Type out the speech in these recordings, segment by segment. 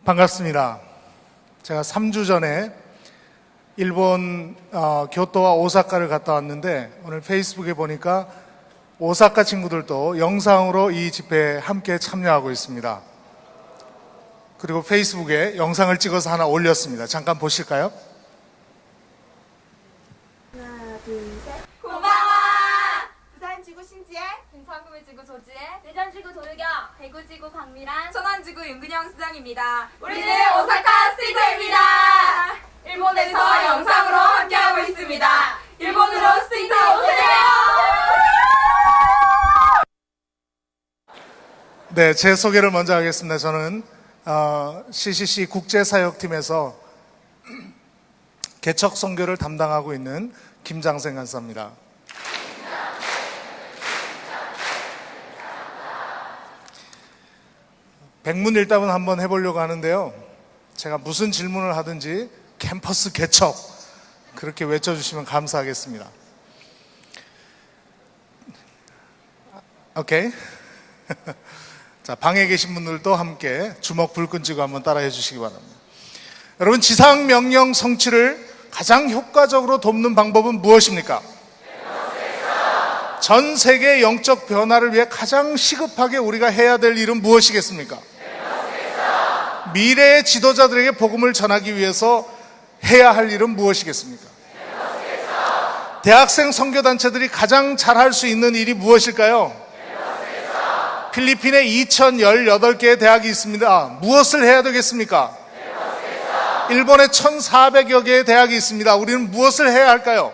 반갑습니다. 제가 3주 전에 일본 교토와 오사카를 갔다 왔는데 오늘 페이스북에 보니까 오사카 친구들도 영상으로 이 집회에 함께 참여하고 있습니다. 그리고 페이스북에 영상을 찍어서 하나 올렸습니다. 잠깐 보실까요? 하나, 둘, 셋. 고마워! 부산지구 신지혜, 인천구미지구 조지혜, 대전지구 도유경, 대구지구 강미란, 천안지구 윤근영 수장입니다. 우리는 오사카 스테이터입니다. 일본에서 영상으로 함께하고 있습니다. 일본으로 스테이터 오세요! 네, 제 소개를 먼저 하겠습니다. 저는 CCC 국제사역팀에서 개척 선교를 담당하고 있는 김장생 간사입니다. 백문일답은 한번 해보려고 하는데요. 제가 무슨 질문을 하든지 캠퍼스 개척 그렇게 외쳐주시면 감사하겠습니다. 오케이. 자, 방에 계신 분들도 함께 주먹 불끈 쥐고 한번 따라해 주시기 바랍니다. 여러분, 지상 명령 성취를 가장 효과적으로 돕는 방법은 무엇입니까? 전 세계 영적 변화를 위해 가장 시급하게 우리가 해야 될 일은 무엇이겠습니까? 미래의 지도자들에게 복음을 전하기 위해서 해야 할 일은 무엇이겠습니까? 대학생 선교단체들이 가장 잘할 수 있는 일이 무엇일까요? 필리핀에 2018개의 대학이 있습니다. 무엇을 해야 되겠습니까? 일본에 1,400여 개의 대학이 있습니다. 우리는 무엇을 해야 할까요?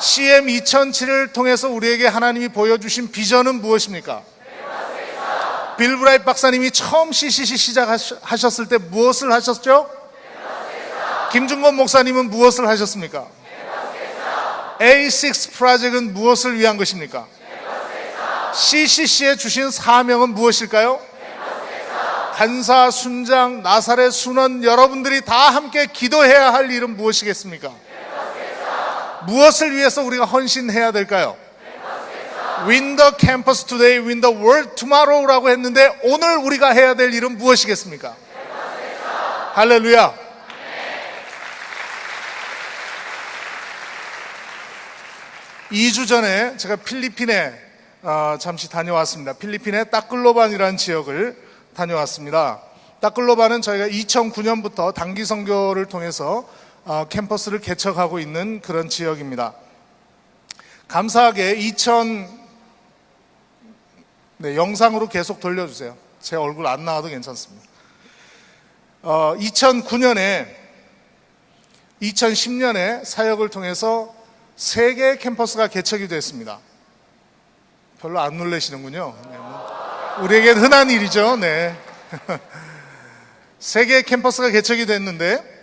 CM 2007을 통해서 우리에게 하나님이 보여주신 비전은 무엇입니까? 빌 브라이트 박사님이 처음 CCC 시작하셨을 때 무엇을 하셨죠? 김중건 목사님은 무엇을 하셨습니까? A6 프로젝트는 무엇을 위한 것입니까? CCC에 주신 사명은 무엇일까요? 간사, 순장, 나사렛, 순원 여러분들이 다 함께 기도해야 할 일은 무엇이겠습니까? 무엇을 위해서 우리가 헌신해야 될까요? Win the campus today, win the world tomorrow라고 했는데 오늘 우리가 해야 될 일은 무엇이겠습니까? 할렐루야. 2주 전에 제가 필리핀에 잠시 다녀왔습니다. 필리핀의 따클로반이라는 지역을 다녀왔습니다. 따클로반은 저희가 2009년부터 단기 선교를 통해서 캠퍼스를 개척하고 있는 그런 지역입니다. 감사하게 영상으로 계속 돌려주세요. 제 얼굴 안 나와도 괜찮습니다. 2010년에 사역을 통해서 3개의 캠퍼스가 개척이 됐습니다. 별로 안 놀라시는군요. 네, 우리에겐 흔한 일이죠. 네. 3개의 캠퍼스가 개척이 됐는데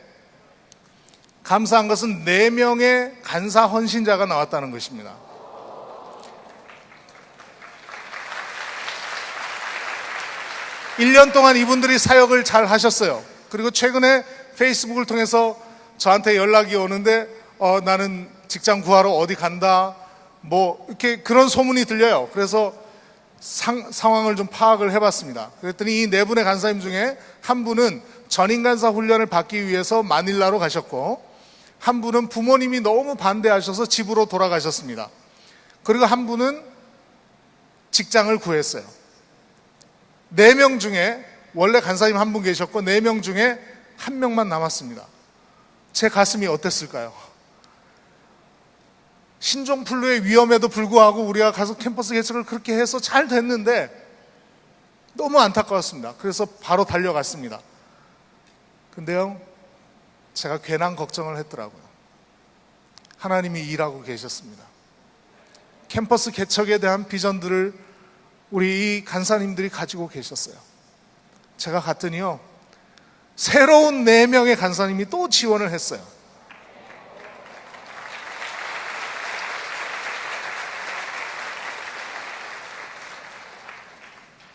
감사한 것은 4명의 간사 헌신자가 나왔다는 것입니다. (1년) 동안 이분들이 사역을 잘 하셨어요. 그리고 최근에 페이스북을 통해서 저한테 연락이 오는데 나는 직장 구하러 어디 간다 뭐 이렇게 그런 소문이 들려요. 그래서 상황을 좀 파악을 해봤습니다. 그랬더니 이 4분의 간사님 중에 한 분은 전임 간사 훈련을 받기 위해서 마닐라로 가셨고, 한 분은 부모님이 너무 반대하셔서 집으로 돌아가셨습니다. 그리고 한 분은 직장을 구했어요. 4명 중에 원래 간사님 한 분 계셨고 4명 중에 1명만 남았습니다. 제 가슴이 어땠을까요? 신종플루의 위험에도 불구하고 우리가 가서 캠퍼스 개척을 그렇게 해서 잘 됐는데 너무 안타까웠습니다. 그래서 바로 달려갔습니다. 근데요, 제가 괜한 걱정을 했더라고요. 하나님이 일하고 계셨습니다. 캠퍼스 개척에 대한 비전들을 우리 이 간사님들이 가지고 계셨어요. 제가 갔더니요, 새로운 4명의 간사님이 또 지원을 했어요.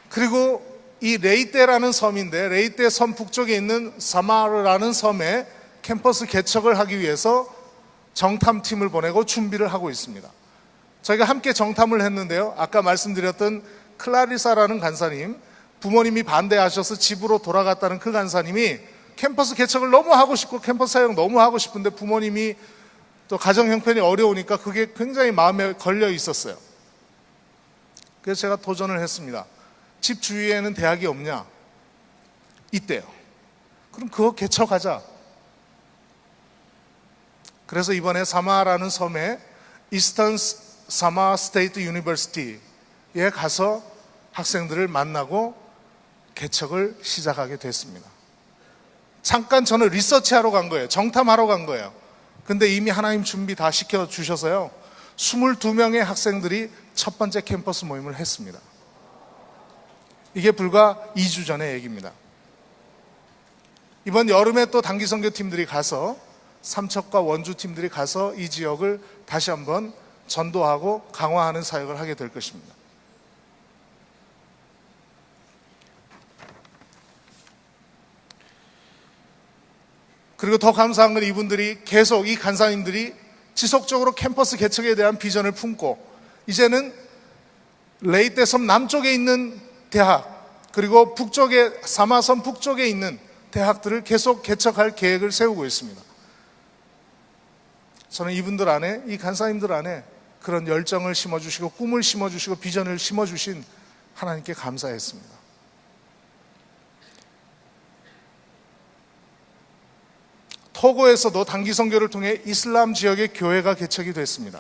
그리고 이 레이떼라는 섬인데, 레이떼 섬 북쪽에 있는 사마르라는 섬에 캠퍼스 개척을 하기 위해서 정탐팀을 보내고 준비를 하고 있습니다. 저희가 함께 정탐을 했는데요, 아까 말씀드렸던 클라리사라는 간사님, 부모님이 반대하셔서 집으로 돌아갔다는 그 간사님이 캠퍼스 개척을 너무 하고 싶고 캠퍼스 사역 너무 하고 싶은데 부모님이 또 가정 형편이 어려우니까 그게 굉장히 마음에 걸려 있었어요. 그래서 제가 도전을 했습니다. 집 주위에는 대학이 없냐? 있대요. 그럼 그거 개척하자. 그래서 이번에 사마라는 섬에 이스턴 사마 스테이트 유니버시티에 가서 학생들을 만나고 개척을 시작하게 됐습니다. 잠깐 저는 리서치하러 간 거예요. 정탐하러 간 거예요. 근데 이미 하나님 준비 다 시켜주셔서요, 22명의 학생들이 첫 번째 캠퍼스 모임을 했습니다. 이게 불과 2주 전의 얘기입니다. 이번 여름에 또 단기 선교팀들이 가서, 삼척과 원주 팀들이 가서 이 지역을 다시 한번 전도하고 강화하는 사역을 하게 될 것입니다. 그리고 더 감사한 건 이분들이 계속, 이 간사님들이 지속적으로 캠퍼스 개척에 대한 비전을 품고 이제는 레이떼 섬 남쪽에 있는 대학, 그리고 북쪽에, 사마섬 북쪽에 있는 대학들을 계속 개척할 계획을 세우고 있습니다. 저는 이분들 안에, 이 간사님들 안에 그런 열정을 심어주시고 꿈을 심어주시고 비전을 심어주신 하나님께 감사했습니다. 토고에서도 단기 선교를 통해 이슬람 지역의 교회가 개척이 됐습니다.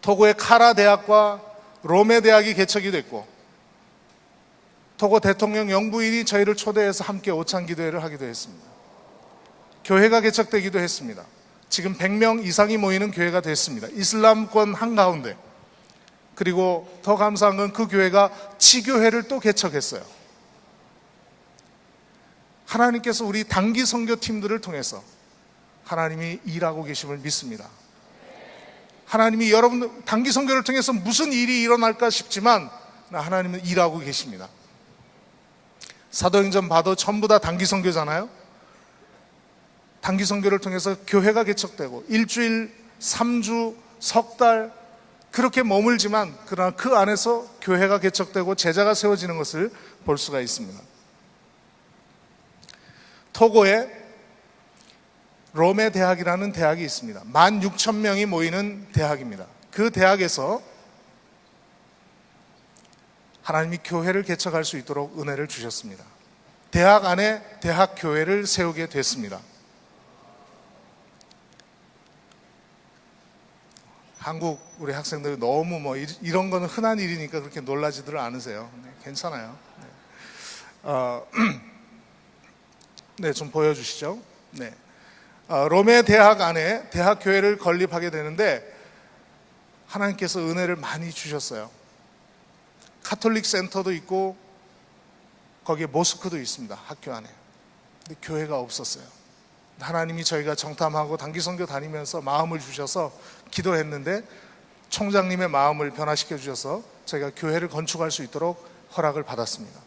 토고의 카라 대학과 로메 대학이 개척이 됐고, 토고 대통령 영부인이 저희를 초대해서 함께 오찬 기도회를 하기도 했습니다. 교회가 개척되기도 했습니다. 지금 100명 이상이 모이는 교회가 됐습니다. 이슬람권 한가운데. 그리고 더 감사한 건 그 교회가 지교회를 또 개척했어요. 하나님께서 우리 단기 선교팀들을 통해서 하나님이 일하고 계심을 믿습니다. 하나님이 여러분들 단기 선교를 통해서 무슨 일이 일어날까 싶지만 하나님은 일하고 계십니다. 사도행전 봐도 전부 다 단기 선교잖아요. 단기 선교를 통해서 교회가 개척되고 일주일, 3주, 석 달 그렇게 머물지만 그러나 그 안에서 교회가 개척되고 제자가 세워지는 것을 볼 수가 있습니다. 토고에 로메 대학이라는 대학이 있습니다. 16,000명이 모이는 대학입니다. 그 대학에서 하나님이 교회를 개척할 수 있도록 은혜를 주셨습니다. 대학 안에 대학 교회를 세우게 됐습니다. 한국 우리 학생들이 너무 이런 거는 흔한 일이니까 그렇게 놀라지들 않으세요. 네, 괜찮아요. 네, 좀 보여주시죠. 네. 로메 대학 안에 대학 교회를 건립하게 되는데 하나님께서 은혜를 많이 주셨어요. 카톨릭 센터도 있고 거기에 모스크도 있습니다. 학교 안에. 근데 교회가 없었어요. 하나님이 저희가 정탐하고 단기 선교 다니면서 마음을 주셔서 기도했는데 총장님의 마음을 변화시켜 주셔서 저희가 교회를 건축할 수 있도록 허락을 받았습니다.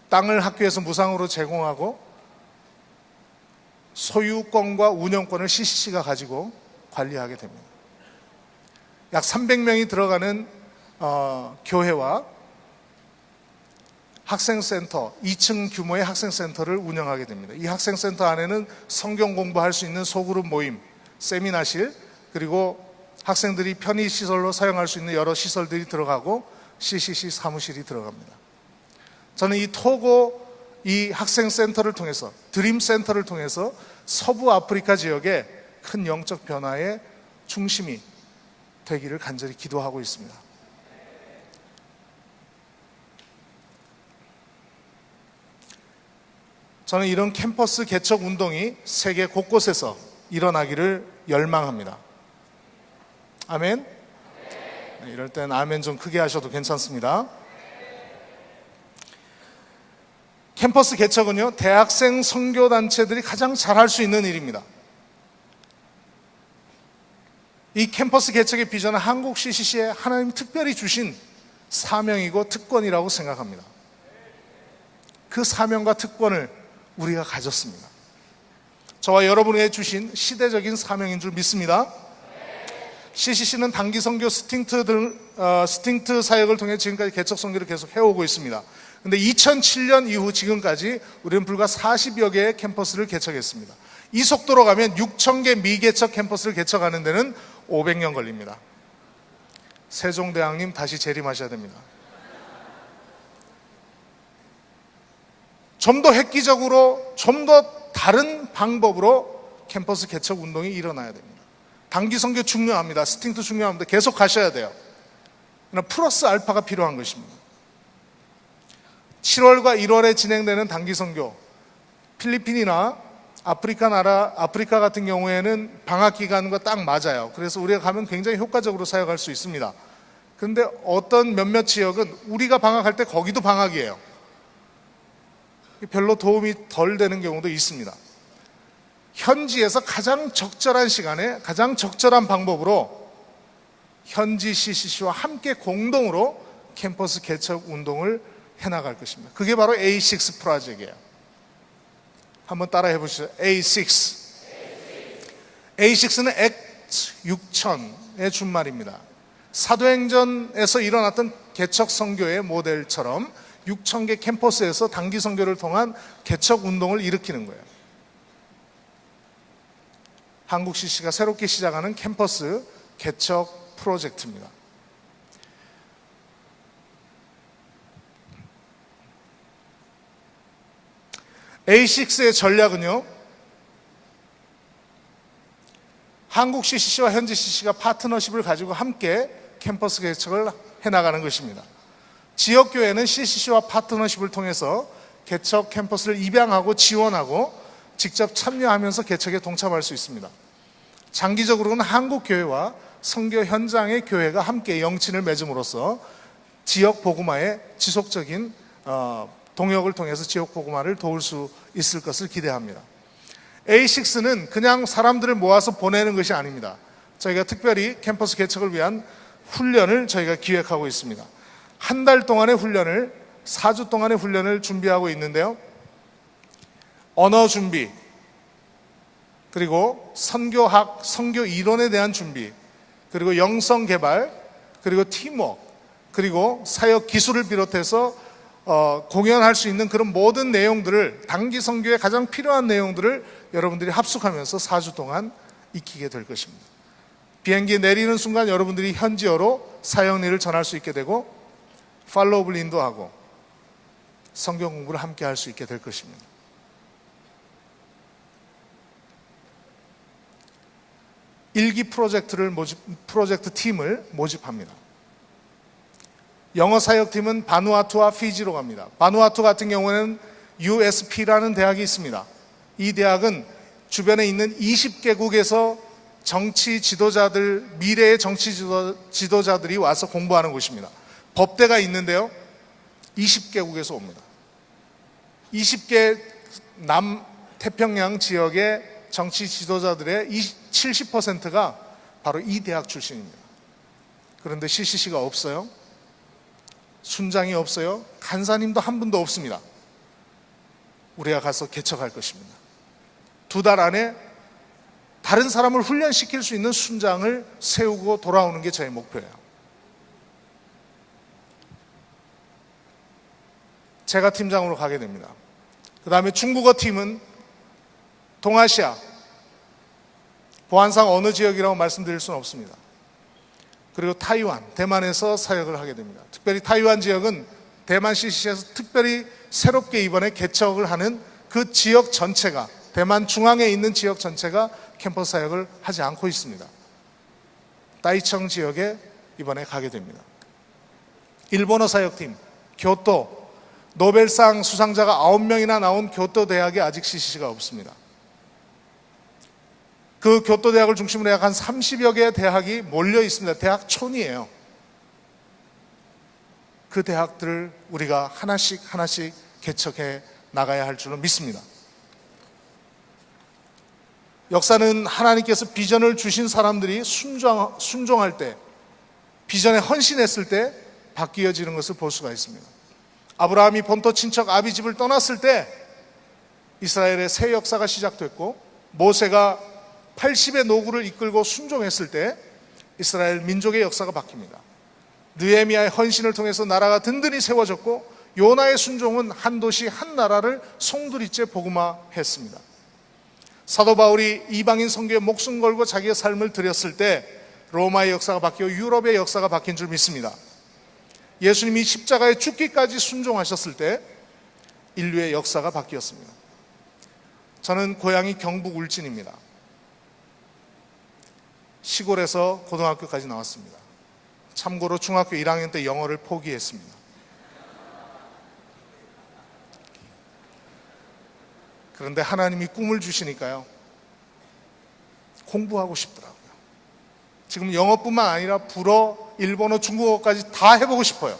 땅을 학교에서 무상으로 제공하고 소유권과 운영권을 CCC가 가지고 관리하게 됩니다. 약 300명이 들어가는 교회와 학생센터, 2층 규모의 학생센터를 운영하게 됩니다. 이 학생센터 안에는 성경 공부할 수 있는 소그룹 모임, 세미나실, 그리고 학생들이 편의시설로 사용할 수 있는 여러 시설들이 들어가고 CCC 사무실이 들어갑니다. 저는 이 토고 이 학생센터를 통해서, 드림센터를 통해서 서부 아프리카 지역에 큰 영적 변화의 중심이 되기를 간절히 기도하고 있습니다. 저는 이런 캠퍼스 개척 운동이 세계 곳곳에서 일어나기를 열망합니다. 아멘? 네, 이럴 땐 아멘 좀 크게 하셔도 괜찮습니다. 캠퍼스 개척은요, 대학생 선교단체들이 가장 잘할 수 있는 일입니다. 이 캠퍼스 개척의 비전은 한국 CCC에 하나님이 특별히 주신 사명이고 특권이라고 생각합니다. 그 사명과 특권을 우리가 가졌습니다. 저와 여러분에게 주신 시대적인 사명인 줄 믿습니다. CCC는 단기 선교 스팅트 사역을 통해 지금까지 개척 선교를 계속 해오고 있습니다. 근데 2007년 이후 지금까지 우리는 불과 40여 개의 캠퍼스를 개척했습니다. 이 속도로 가면 6,000개 미개척 캠퍼스를 개척하는 데는 500년 걸립니다. 세종대왕님 다시 재림하셔야 됩니다. 좀 더 획기적으로, 좀 더 다른 방법으로 캠퍼스 개척 운동이 일어나야 됩니다. 단기 선교 중요합니다. 스팅트 중요합니다. 계속 가셔야 돼요. 그러나 플러스 알파가 필요한 것입니다. 7월과 1월에 진행되는 단기 선교, 필리핀이나 아프리카 같은 경우에는 방학 기간과 딱 맞아요. 그래서 우리가 가면 굉장히 효과적으로 사역할 수 있습니다. 그런데 어떤 몇몇 지역은 우리가 방학할 때 거기도 방학이에요. 별로 도움이 덜 되는 경우도 있습니다. 현지에서 가장 적절한 시간에 가장 적절한 방법으로 현지 CCC와 함께 공동으로 캠퍼스 개척 운동을 해나갈 것입니다. 그게 바로 A6 프로젝트예요. 한번 따라 해보시죠. A6. A6는 액트 6000의 준말입니다. 사도행전에서 일어났던 개척 선교의 모델처럼 6,000개 캠퍼스에서 단기 선교를 통한 개척 운동을 일으키는 거예요. 한국 CCC가 새롭게 시작하는 캠퍼스 개척 프로젝트입니다. A6의 전략은요, 한국 CCC와 현지 CCC가 파트너십을 가지고 함께 캠퍼스 개척을 해나가는 것입니다. 지역교회는 CCC와 파트너십을 통해서 개척 캠퍼스를 입양하고 지원하고 직접 참여하면서 개척에 동참할 수 있습니다. 장기적으로는 한국 교회와 선교 현장의 교회가 함께 영친을 맺음으로써 지역 복음화의 지속적인 동역을 통해서 지역 복음화를 도울 수 있을 것을 기대합니다. A6는 그냥 사람들을 모아서 보내는 것이 아닙니다. 저희가 특별히 캠퍼스 개척을 위한 훈련을 저희가 기획하고 있습니다. 한 달 동안의 훈련을, 4주 동안의 훈련을 준비하고 있는데요. 언어 준비, 그리고 선교학, 선교 이론에 대한 준비, 그리고 영성 개발, 그리고 팀워크, 그리고 사역 기술을 비롯해서 공연할 수 있는 그런 모든 내용들을, 단기 선교에 가장 필요한 내용들을 여러분들이 합숙하면서 4주 동안 익히게 될 것입니다. 비행기에 내리는 순간 여러분들이 현지어로 사역일을 전할 수 있게 되고 팔로우업을 인도하고 성경 공부를 함께 할 수 있게 될 것입니다. 일기 프로젝트 팀을 모집합니다. 영어 사역팀은 바누아투와 피지로 갑니다. 바누아투 같은 경우에는 USP라는 대학이 있습니다. 이 대학은 주변에 있는 20개국에서 정치 지도자들, 미래의 정치 지도자들이 와서 공부하는 곳입니다. 법대가 있는데요, 20개국에서 옵니다. 20개 남태평양 지역의 정치 지도자들의 70%가 바로 이 대학 출신입니다. 그런데 CCC가 없어요. 순장이 없어요. 간사님도 한 분도 없습니다. 우리가 가서 개척할 것입니다. 2달 안에 다른 사람을 훈련시킬 수 있는 순장을 세우고 돌아오는 게 저의 목표예요. 제가 팀장으로 가게 됩니다. 그 다음에 중국어 팀은 동아시아, 보안상 어느 지역이라고 말씀드릴 수는 없습니다. 그리고 타이완, 대만에서 사역을 하게 됩니다. 특별히 타이완 지역은 대만 CCC에서 특별히 새롭게 이번에 개척을 하는 그 지역 전체가, 대만 중앙에 있는 지역 전체가 캠퍼스 사역을 하지 않고 있습니다. 따이청 지역에 이번에 가게 됩니다. 일본어 사역팀, 교토, 노벨상 수상자가 9명이나 나온 교토 대학에 아직 CCC가 없습니다. 그 교토 대학을 중심으로 약 한 30여 개의 대학이 몰려 있습니다. 대학촌이에요. 그 대학들을 우리가 하나씩 개척해 나가야 할 줄로 믿습니다. 역사는 하나님께서 비전을 주신 사람들이 순종할 때, 비전에 헌신했을 때 바뀌어지는 것을 볼 수가 있습니다. 아브라함이 본토 친척 아비 집을 떠났을 때 이스라엘의 새 역사가 시작됐고, 모세가 80의 노구를 이끌고 순종했을 때 이스라엘 민족의 역사가 바뀝니다. 느헤미야의 헌신을 통해서 나라가 든든히 세워졌고 요나의 순종은 한 도시 한 나라를 송두리째 복음화했습니다. 사도 바울이 이방인 선교에 목숨 걸고 자기의 삶을 드렸을 때 로마의 역사가 바뀌고 유럽의 역사가 바뀐 줄 믿습니다. 예수님이 십자가에 죽기까지 순종하셨을 때 인류의 역사가 바뀌었습니다. 저는 고향이 경북 울진입니다. 시골에서 고등학교까지 나왔습니다. 참고로 중학교 1학년 때 영어를 포기했습니다. 그런데 하나님이 꿈을 주시니까요, 공부하고 싶더라고요. 지금 영어뿐만 아니라 불어, 일본어, 중국어까지 다 해보고 싶어요.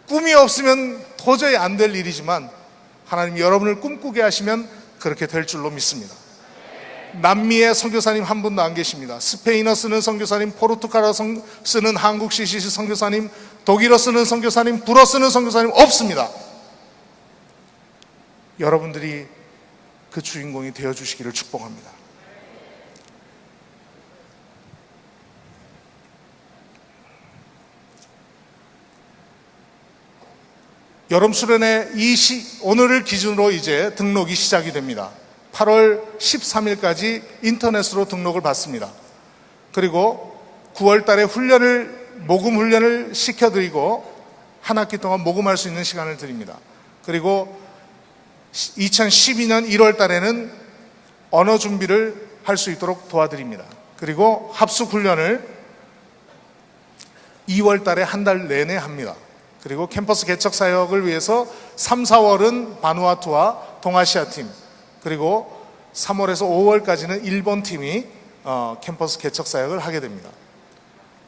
꿈이 없으면 도저히 안 될 일이지만 하나님이 여러분을 꿈꾸게 하시면 그렇게 될 줄로 믿습니다. 남미에 선교사님 한 분도 안 계십니다. 스페인어 쓰는 선교사님, 포르투갈어 쓰는 한국 CCC 선교사님, 독일어 쓰는 선교사님, 불어 쓰는 선교사님 없습니다. 여러분들이 그 주인공이 되어주시기를 축복합니다. 여름 수련회 오늘을 기준으로 이제 등록이 시작이 됩니다. 8월 13일까지 인터넷으로 등록을 받습니다. 그리고 9월 달에 모금 훈련을 시켜드리고 한 학기 동안 모금할 수 있는 시간을 드립니다. 그리고 2012년 1월 달에는 언어 준비를 할 수 있도록 도와드립니다. 그리고 합숙 훈련을 2월 달에 한 달 내내 합니다. 그리고 캠퍼스 개척 사역을 위해서 3, 4월은 바누아투와 동아시아 팀, 그리고 3월에서 5월까지는 일본 팀이 캠퍼스 개척 사역을 하게 됩니다.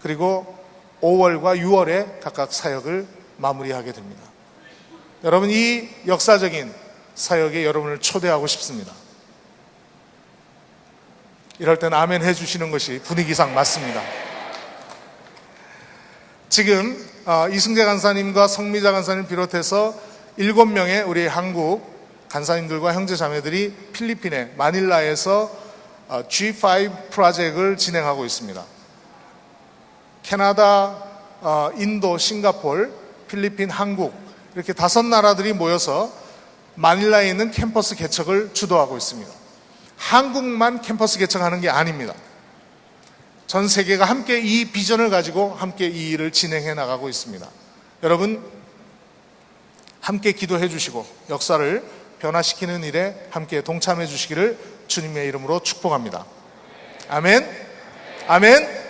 그리고 5월과 6월에 각각 사역을 마무리하게 됩니다. 여러분, 이 역사적인 사역에 여러분을 초대하고 싶습니다. 이럴 땐 아멘 해주시는 것이 분위기상 맞습니다. 지금 이승재 간사님과 성미자 간사님 비롯해서 7명의 우리 한국 간사님들과 형제 자매들이 필리핀의 마닐라에서 G5 프로젝트를 진행하고 있습니다. 캐나다, 인도, 싱가포르, 필리핀, 한국 이렇게 5나라들이 모여서 마닐라에 있는 캠퍼스 개척을 주도하고 있습니다. 한국만 캠퍼스 개척하는 게 아닙니다. 전 세계가 함께 이 비전을 가지고 함께 이 일을 진행해 나가고 있습니다. 여러분, 함께 기도해 주시고 역사를 변화시키는 일에 함께 동참해 주시기를 주님의 이름으로 축복합니다. 아멘. 아멘.